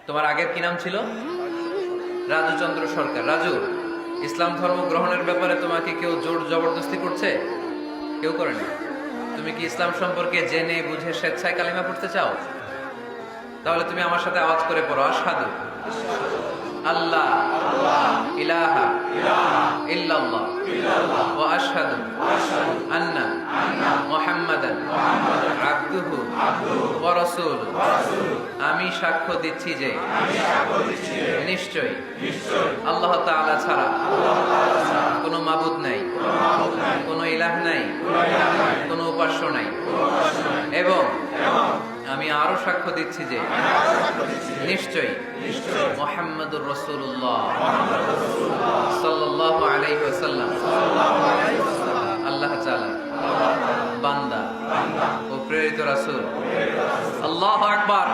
তোমার আগের কি নাম ছিল? রাজু চন্দ্র সরকার। রাজু, ইসলাম ধর্ম গ্রহণের ব্যাপারে তোমাকে কেউ জোর জবরদস্তি করছে? কেউ করেনি। তুমি কি ইসলাম সম্পর্কে জেনে বুঝে স্বেচ্ছায় কালিমা পড়তে চাও? তাহলে তুমি আমার সাথে আওয়াজ করে পড়ো, আশহাদু আল্লাহ ইলাহা ইল্লাল্লাহ ওয়া আশহাদু আন্না মুহাম্মাদান আবদুহু ওয়া রাসূলুহু। আমি সাক্ষ্য দিচ্ছি যে নিশ্চয়ই আল্লাহ তাআলা ছাড়া কোনো মাবুদ নাই, কোনো ইলাহ নাই, কোনো উপাস্য নাই, এবং আমি আরো সাক্ষ্য দিচ্ছি যে নিশ্চয়ই মুহাম্মাদুর রাসূলুল্লাহ সাল্লাল্লাহু আলাইহি ওয়াসাল্লাম আল্লাহ তাআলা বান্দা ও প্রেরিত রাসূল। আল্লাহু আকবার।